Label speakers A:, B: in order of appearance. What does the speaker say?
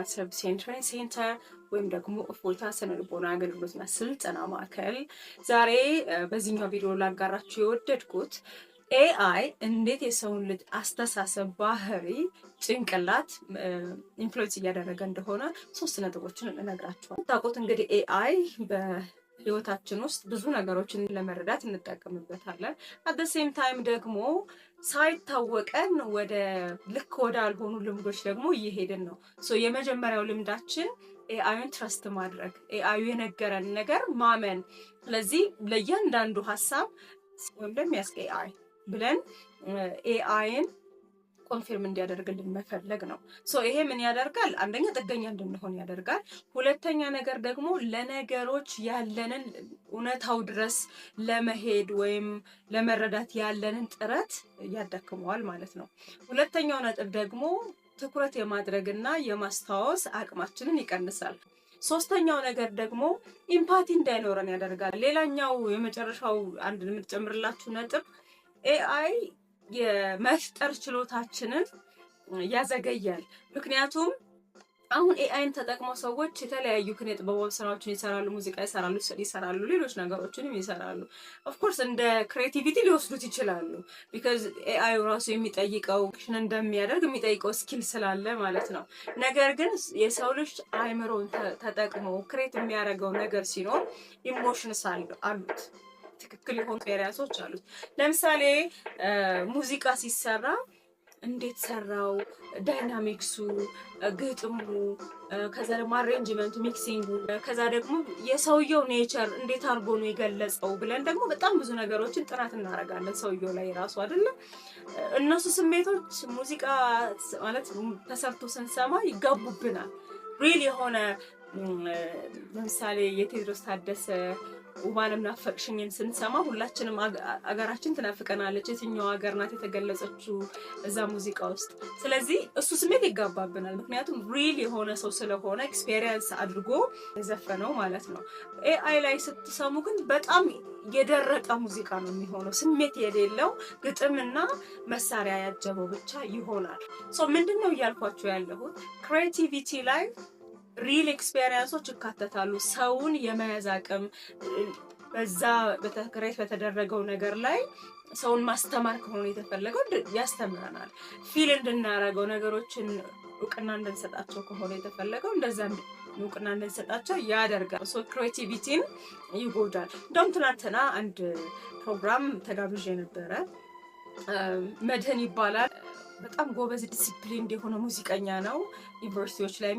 A: ሰርቪስ ትሬኒንግ ሴንተር ወይም ደግሞ እፎይታ ስነ ልቦና አገልግሎትና ስልጠና ማዕከል ዛሬ በዚህኛው ቪዲዮ ላጋራችሁ የወደድኩት ኤአይ እንዴት የሰውን ልጅ አስተሳሰብ፣ ባህሪ፣ ጭንቅላት ኢንፍሉዌንስ እያደረገ እንደሆነ 3 ነጥቦችን እነግራችኋለሁ። ታውቁት እንግዲህ ኤአይ በህይወታችን ውስጥ ብዙ ነገሮችን ለመረዳት እንጠቀምበታለን። አት ዘ ሴም ታይም ደግሞ ሳይታወቀን ወደ ልክ ወዳልሆኑ ልምዶች ደግሞ እየሄድን ነው። የመጀመሪያው ልምዳችን ኤአይን ትረስት ማድረግ፣ ኤአዩ የነገረን ነገር ማመን። ስለዚህ ለእያንዳንዱ ሀሳብ ወይም ደግሞ ያስቀ ኤአይ ብለን ኤአይን ኮንፊርም እንዲያደርግልን መፈለግ ነው። ይሄ ምን ያደርጋል? አንደኛ ጥገኛ እንድንሆን ያደርጋል። ሁለተኛ ነገር ደግሞ ለነገሮች ያለንን እውነታው ድረስ ለመሄድ ወይም ለመረዳት ያለንን ጥረት ያዳክመዋል ማለት ነው። ሁለተኛው ነጥብ ደግሞ ትኩረት የማድረግና የማስታወስ አቅማችንን ይቀንሳል። ሶስተኛው ነገር ደግሞ ኢምፓቲ እንዳይኖረን ያደርጋል። ሌላኛው የመጨረሻው አንድ የምትጨምርላችሁ ነጥብ ኤአይ የመፍጠር ችሎታችንን ያዘገያል። ምክንያቱም አሁን ኤአይን ተጠቅመው ሰዎች የተለያዩ ኪነ ጥበባዊ ስራዎችን ይሰራሉ፣ ሙዚቃ ይሰራሉ፣ ሌሎች ነገሮችንም ይሰራሉ። ኦፍኮርስ እንደ ክሬቲቪቲ ሊወስዱት ይችላሉ። ቢካዝ ኤአይ ራሱ የሚጠይቀው እንደሚያደርግ የሚጠይቀው ስኪል ስላለ ማለት ነው። ነገር ግን የሰው ልጅ አእምሮን ተጠቅሞ ክሬት የሚያደርገው ነገር ሲኖር ኢሞሽንስ አሉት፣ ትክክል የሆኑ ኤሪያሶች አሉት። ለምሳሌ ሙዚቃ ሲሰራ እንዴት ሰራው፣ ዳይናሚክሱ፣ ግጥሙ፣ ከዛ ደግሞ አሬንጅመንቱ፣ ሚክሲንጉ፣ ከዛ ደግሞ የሰውየው ኔቸር እንዴት አድርጎ ነው የገለጸው ብለን ደግሞ በጣም ብዙ ነገሮችን ጥናት እናደርጋለን ሰውየው ላይ ራሱ አይደለም። እነሱ ስሜቶች ሙዚቃ ማለት ተሰርቶ ስንሰማ ይጋቡብናል። ሪል የሆነ ለምሳሌ የቴዎድሮስ ታደሰ ውባንም ናፈቅሽኝን ስንሰማ ሁላችንም አገራችን ትናፍቀናለች። የትኛው ሀገር ናት የተገለጸችው እዛ ሙዚቃ ውስጥ? ስለዚህ እሱ ስሜት ይጋባብናል። ምክንያቱም ሪል የሆነ ሰው ስለሆነ ኤክስፔሪየንስ አድርጎ የዘፈነው ማለት ነው። ኤአይ ላይ ስትሰሙ ግን በጣም የደረቀ ሙዚቃ ነው የሚሆነው፣ ስሜት የሌለው ግጥምና መሳሪያ ያጀበው ብቻ ይሆናል። ምንድን ነው እያልኳቸው ያለሁት ክሬቲቪቲ ላይ ሪል ኤክስፔሪየንሶች ይካተታሉ። ሰውን የመያዝ አቅም በዛ በተክሬት በተደረገው ነገር ላይ ሰውን ማስተማር ከሆነ የተፈለገው ያስተምረናል። ፊል እንድናረገው ነገሮችን እውቅና እንድንሰጣቸው ከሆነ የተፈለገው እንደዛ እውቅና እንድንሰጣቸው ያደርጋል። ክሬቲቪቲን ይጎዳል። እንደውም ትናንትና አንድ ፕሮግራም ተጋብዤ ነበረ። መድህን ይባላል። በጣም ጎበዝ ዲሲፕሊን የሆነ ሙዚቀኛ ነው። ዩኒቨርሲቲዎች ላይ